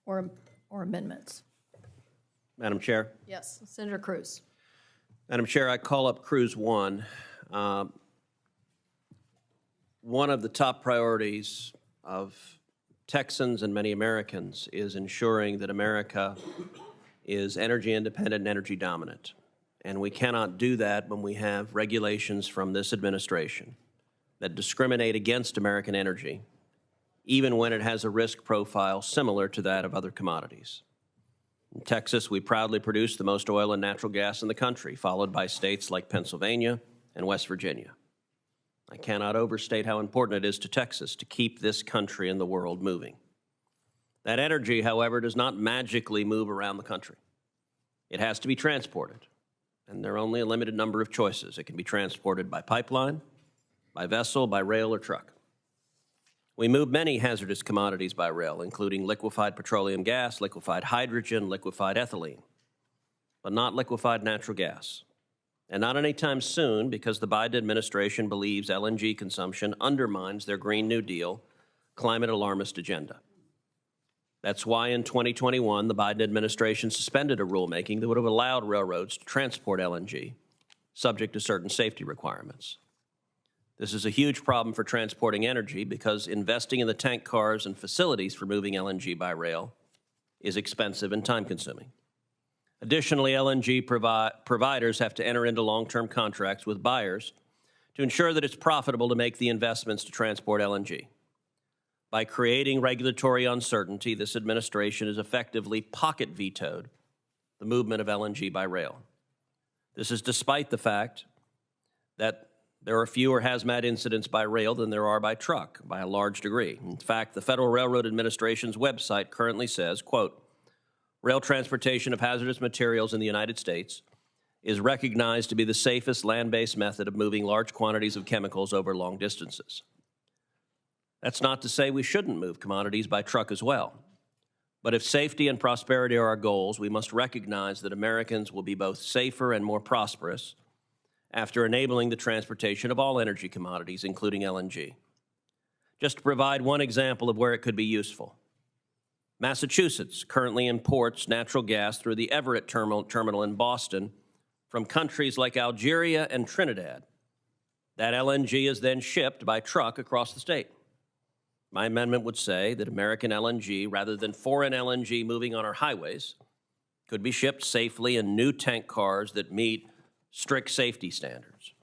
or amendments? Madam Chair. Yes, Senator Cruz. Madam Chair, I call up Cruz 1. One of the top priorities of Texans and many Americans is ensuring that America is energy independent and energy dominant. And we cannot do that when we have regulations from this administration that discriminate against American energy, even when it has a risk profile similar to that of other commodities. In Texas, we proudly produce the most oil and natural gas in the country, followed by states like Pennsylvania and West Virginia. I cannot overstate how important it is to Texas to keep this country and the world moving. That energy, however, does not magically move around the country. It has to be transported, and there are only a limited number of choices. It can be transported by pipeline, by vessel, by rail, or truck. We move many hazardous commodities by rail, including liquefied petroleum gas, liquefied hydrogen, liquefied ethylene, but not liquefied natural gas. And not anytime soon, because the Biden administration believes LNG consumption undermines their Green New Deal climate alarmist agenda. That's why in 2021, the Biden administration suspended a rulemaking that would have allowed railroads to transport LNG, subject to certain safety requirements. This is a huge problem for transporting energy because investing in the tank cars and facilities for moving LNG by rail is expensive and time-consuming. Additionally, LNG providers have to enter into long-term contracts with buyers to ensure that it's profitable to make the investments to transport LNG. By creating regulatory uncertainty, this administration has effectively pocket vetoed the movement of LNG by rail. This is despite the fact that there are fewer hazmat incidents by rail than there are by truck, by a large degree. In fact, the Federal Railroad Administration's website currently says, quote, "Rail transportation of hazardous materials in the United States is recognized to be the safest land-based method of moving large quantities of chemicals over long distances." That's not to say we shouldn't move commodities by truck as well. But if safety and prosperity are our goals, we must recognize that Americans will be both safer and more prosperous after enabling the transportation of all energy commodities, including LNG. Just to provide one example of where it could be useful. Massachusetts currently imports natural gas through the Everett terminal in Boston from countries like Algeria and Trinidad. That LNG is then shipped by truck across the state. My amendment would say that American LNG, rather than foreign LNG moving on our highways, could be shipped safely in new tank cars that meet strict safety standards.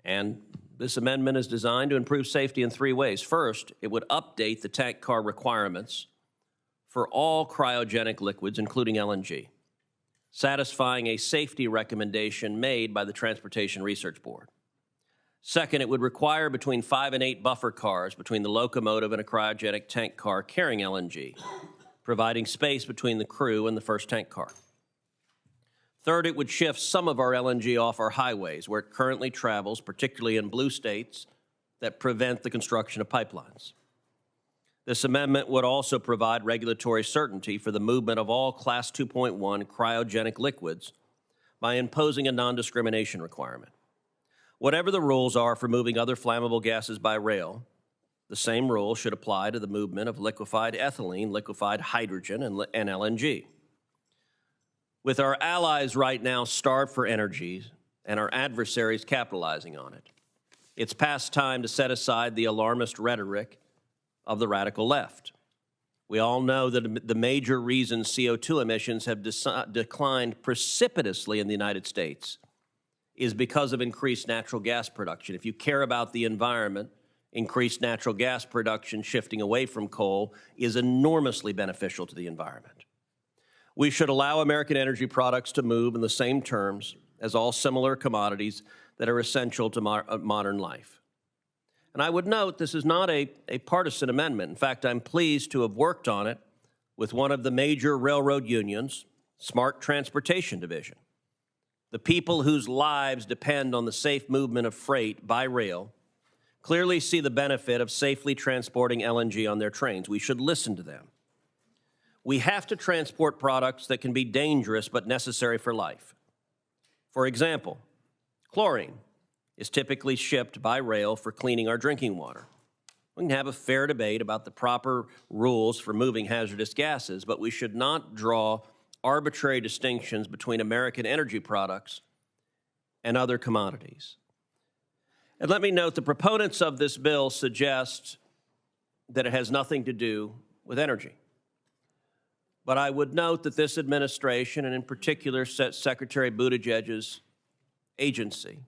And this amendment is designed to improve safety in three ways. First, it would update the tank car requirements for all cryogenic liquids, including LNG, satisfying a safety recommendation made by the Transportation Research Board. Second, it would require between 5 and 8 buffer cars between the locomotive and a cryogenic tank car carrying LNG, providing space between the crew and the first tank car. Third, it would shift some of our LNG off our highways where it currently travels, particularly in blue states that prevent the construction of pipelines. This amendment would also provide regulatory certainty for the movement of all Class 2.1 cryogenic liquids by imposing a non-discrimination requirement. Whatever the rules are for moving other flammable gases by rail, the same rule should apply to the movement of liquefied ethylene, liquefied hydrogen, and LNG. With our allies right now starved for energy and our adversaries capitalizing on it, it's past time to set aside the alarmist rhetoric of the radical left. We all know that the major reason CO2 emissions have declined precipitously in the United States is because of increased natural gas production. If you care about the environment, increased natural gas production shifting away from coal is enormously beneficial to the environment. We should allow American energy products to move in the same terms as all similar commodities that are essential to modern life. And I would note this is not a partisan amendment. In fact, I'm pleased to have worked on it with one of the major railroad unions, Smart Transportation Division. The people whose lives depend on the safe movement of freight by rail clearly see the benefit of safely transporting LNG on their trains. We should listen to them. We have to transport products that can be dangerous but necessary for life. For example, chlorine is typically shipped by rail for cleaning our drinking water. We can have a fair debate about the proper rules for moving hazardous gases, but we should not draw arbitrary distinctions between American energy products and other commodities. And let me note, the proponents of this bill suggest that it has nothing to do with energy. But I would note that this administration, and in particular Secretary Buttigieg's agency,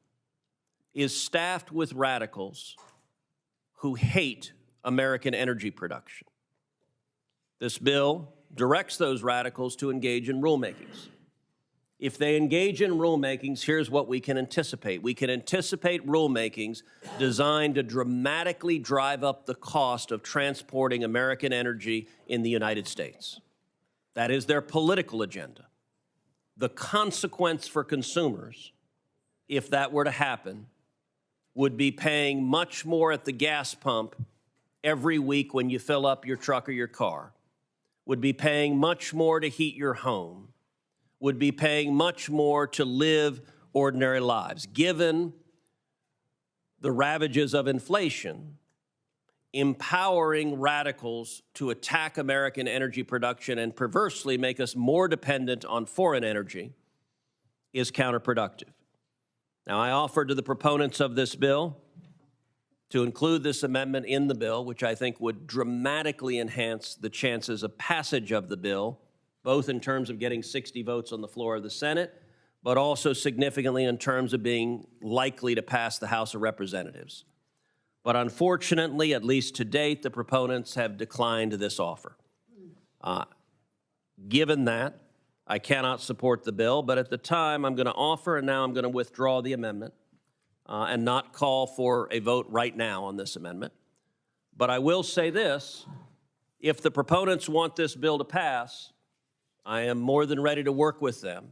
is staffed with radicals who hate American energy production. This bill directs those radicals to engage in rulemakings. If they engage in rulemakings, here's what we can anticipate. We can anticipate rulemakings designed to dramatically drive up the cost of transporting American energy in the United States. That is their political agenda. The consequence for consumers, if that were to happen, would be paying much more at the gas pump every week when you fill up your truck or your car, would be paying much more to heat your home, would be paying much more to live ordinary lives. Given the ravages of inflation, empowering radicals to attack American energy production and perversely make us more dependent on foreign energy is counterproductive. Now, I offered to the proponents of this bill to include this amendment in the bill, which I think would dramatically enhance the chances of passage of the bill, both in terms of getting 60 votes on the floor of the Senate, but also significantly in terms of being likely to pass the House of Representatives. But unfortunately, at least to date, the proponents have declined this offer. Given that, I cannot support the bill, but at the time I'm going to offer, and now I'm going to withdraw the amendment and not call for a vote right now on this amendment. But I will say this: if the proponents want this bill to pass, I am more than ready to work with them.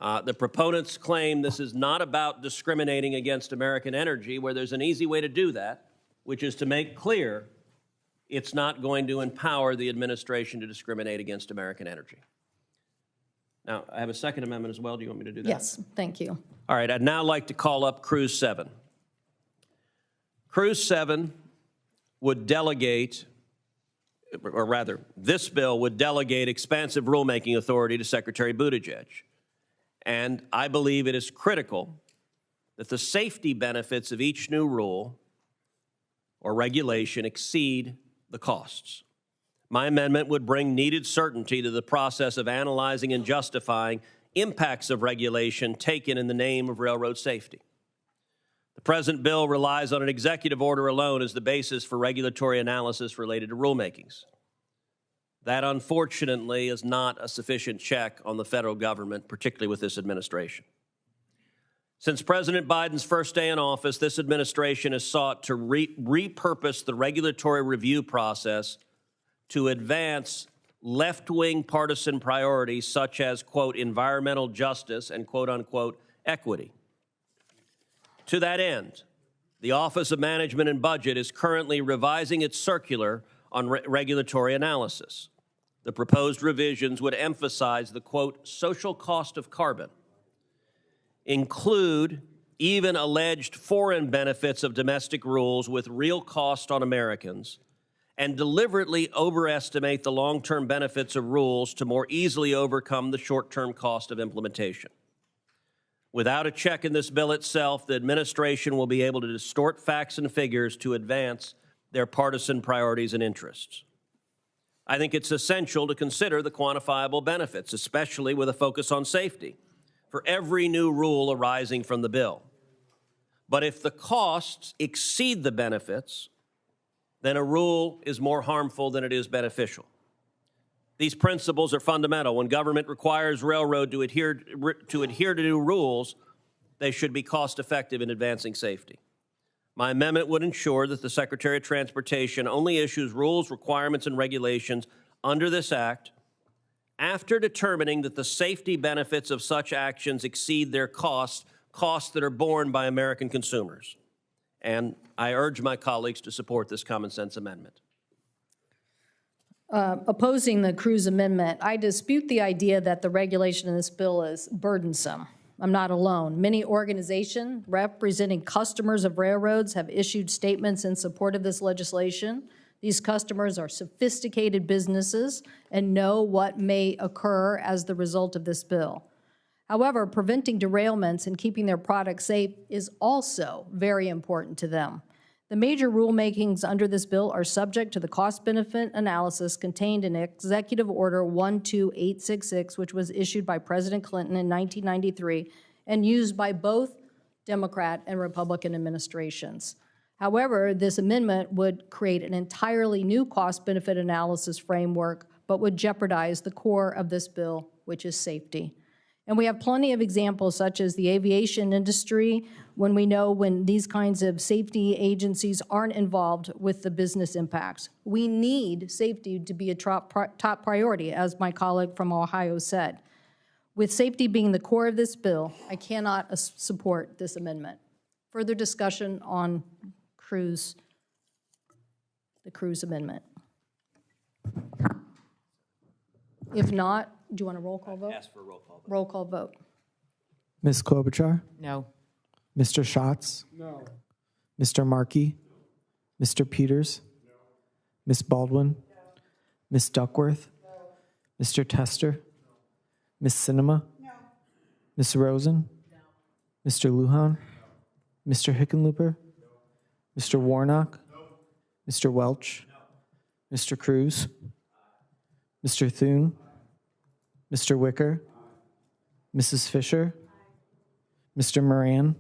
The proponents claim this is not about discriminating against American energy, where there's an easy way to do that, which is to make clear it's not going to empower the administration to discriminate against American energy. Now, I have a second amendment as well. Do you want me to do that? Yes, thank you. All right, I'd now like to call up Cruz 7. Cruz 7 would delegate, or rather, this bill would delegate expansive rulemaking authority to Secretary Buttigieg. And I believe it is critical that the safety benefits of each new rule or regulation exceed the costs. My amendment would bring needed certainty to the process of analyzing and justifying impacts of regulation taken in the name of railroad safety. The present bill relies on an executive order alone as the basis for regulatory analysis related to rulemakings. That, unfortunately, is not a sufficient check on the federal government, particularly with this administration. Since President Biden's first day in office, this administration has sought to repurpose the regulatory review process to advance left-wing partisan priorities such as, quote, environmental justice and, quote, unquote, equity. To that end, the Office of Management and Budget is currently revising its circular on regulatory analysis. The proposed revisions would emphasize the, quote, social cost of carbon, include even alleged foreign benefits of domestic rules with real cost on Americans, and deliberately overestimate the long-term benefits of rules to more easily overcome the short-term cost of implementation. Without a check in this bill itself, the administration will be able to distort facts and figures to advance their partisan priorities and interests. I think it's essential to consider the quantifiable benefits, especially with a focus on safety, for every new rule arising from the bill. But if the costs exceed the benefits, then a rule is more harmful than it is beneficial. These principles are fundamental. When government requires railroad to adhere to new rules, they should be cost-effective in advancing safety. My amendment would ensure that the Secretary of Transportation only issues rules, requirements, and regulations under this act after determining that the safety benefits of such actions exceed their costs that are borne by American consumers. And I urge my colleagues to support this common sense amendment. Opposing the Cruz amendment, I dispute the idea that the regulation in this bill is burdensome. I'm not alone. Many organizations representing customers of railroads have issued statements in support of this legislation. These customers are sophisticated businesses and know what may occur as the result of this bill. However, preventing derailments and keeping their products safe is also very important to them. The major rulemakings under this bill are subject to the cost-benefit analysis contained in Executive Order 12866, which was issued by President Clinton in 1993 and used by both Democrat and Republican administrations. However, this amendment would create an entirely new cost-benefit analysis framework, but would jeopardize the core of this bill, which is safety. And we have plenty of examples, such as the aviation industry, when we know when these kinds of safety agencies aren't involved with the business impacts. We need safety to be a top priority, as my colleague from Ohio said. With safety being the core of this bill, I cannot support this amendment. Further discussion on Cruz, the Cruz amendment. If not, do you want a roll call vote? Ask for a roll call vote. Roll call vote. Ms. Klobuchar? No. Mr. Schatz? No. Mr. Markey? Mr. Peters? No. Ms. Baldwin? No. Ms. Duckworth? No. Mr. Tester? No. Ms. Sinema? No. Ms. Rosen? No. Mr. Lujan? No. Mr. Hickenlooper? No. Mr. Warnock? No. Mr. Welch? No. Mr. Cruz? Mr. Thune? Mr. Wicker? Mrs. Fisher? Mr. Moran?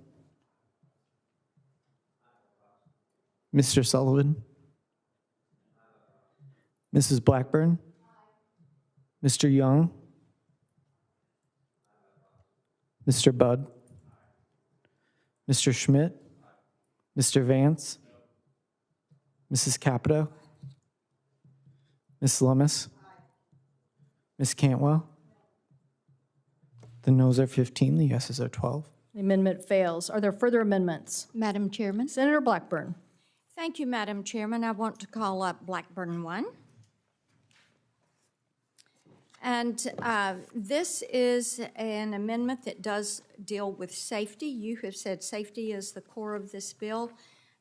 Mr. Sullivan? Mrs. Blackburn? Mr. Young? Mr. Budd? Mr. Schmidt? Mr. Vance? Mrs. Capito? Ms. Lummis? Ms. Cantwell? The noes are 15, the yeses are 12. The amendment fails. Are there further amendments? Madam Chairman. Senator Blackburn. Thank you, Madam Chairman. I want to call up Blackburn 1. And this is an amendment that does deal with safety. You have said safety is the core of this bill,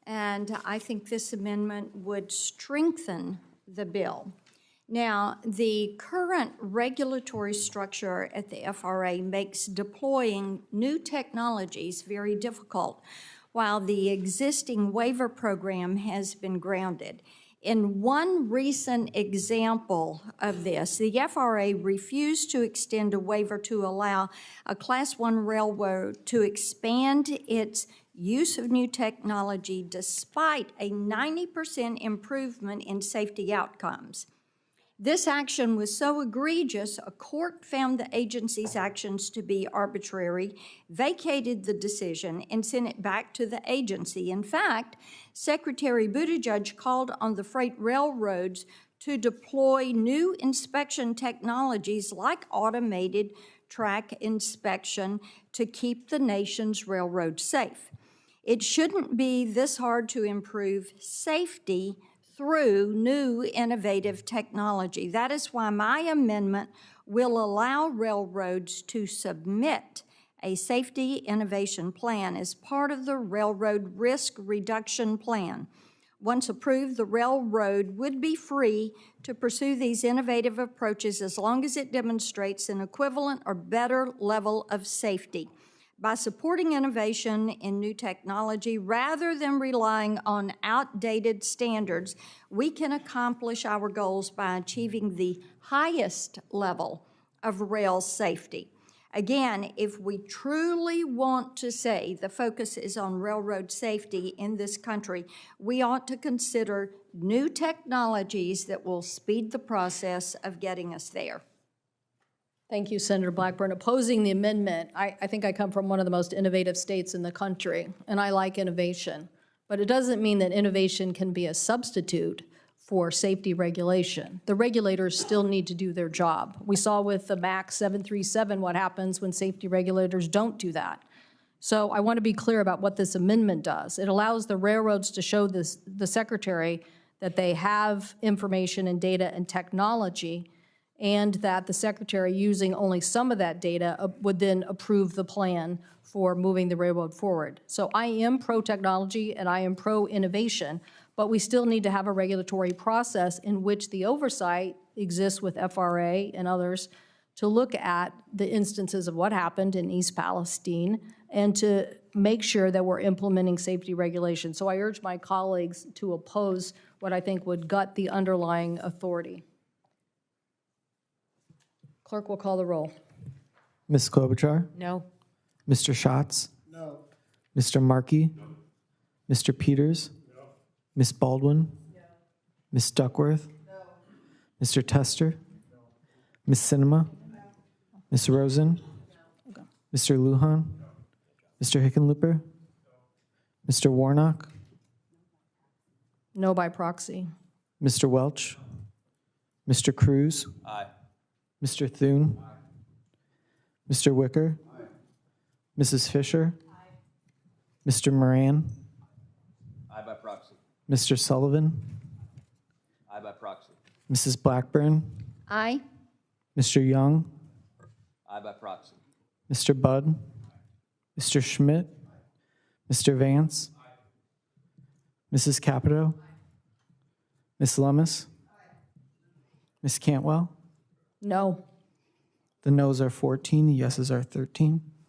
and I think this amendment would strengthen the bill. Now, the current regulatory structure at the FRA makes deploying new technologies very difficult, while the existing waiver program has been grounded. In one recent example of this, the FRA refused to extend a waiver to allow a Class 1 railroad to expand its use of new technology despite a 90% improvement in safety outcomes. This action was so egregious, a court found the agency's actions to be arbitrary, vacated the decision, and sent it back to the agency. In fact, Secretary Buttigieg called on the freight railroads to deploy new inspection technologies like automated track inspection to keep the nation's railroads safe. It shouldn't be this hard to improve safety through new innovative technology. That is why my amendment will allow railroads to submit a safety innovation plan as part of the Railroad Risk Reduction Plan. Once approved, the railroad would be free to pursue these innovative approaches as long as it demonstrates an equivalent or better level of safety. By supporting innovation in new technology rather than relying on outdated standards, we can accomplish our goals by achieving the highest level of rail safety. Again, if we truly want to say the focus is on railroad safety in this country, we ought to consider new technologies that will speed the process of getting us there. Thank you, Senator Blackburn. Opposing the amendment, I think I come from one of the most innovative states in the country, and I like innovation. But it doesn't mean that innovation can be a substitute for safety regulation. The regulators still need to do their job. We saw with the MAX 737 what happens when safety regulators don't do that. So I want to be clear about what this amendment does. It allows the railroads to show the Secretary that they have information and data and technology and that the secretary, using only some of that data, would then approve the plan for moving the railroad forward. So I am pro-technology and I am pro-innovation, but we still need to have a regulatory process in which the oversight exists with FRA and others to look at the instances of what happened in East Palestine and to make sure that we're implementing safety regulations. So I urge my colleagues to oppose what I think would gut the underlying authority. Clerk will call the roll. Ms. Klobuchar? No. Mr. Schatz? No. Mr. Markey? No. Mr. Peters? No. Ms. Baldwin? No. Ms. Duckworth? No. Mr. Tester? No. Ms. Sinema? No. Ms. Rosen? No. Okay. Mr. Lujan? No. Mr. Hickenlooper? No. Mr. Warnock? No by proxy. Mr. Welch? Mr. Cruz? Aye. Mr. Thune? Aye. Mr. Wicker? Aye. Mrs. Fisher? Aye. Mr. Moran? Aye by proxy. Mr. Sullivan? Aye by proxy. Mrs. Blackburn? Aye. Mr. Young? Aye by proxy. Mr. Budd? Mr. Schmidt? Mr. Vance? Mrs. Capito? Ms. Lummis? Ms. Cantwell? No. The noes are 14, the yeses are 13.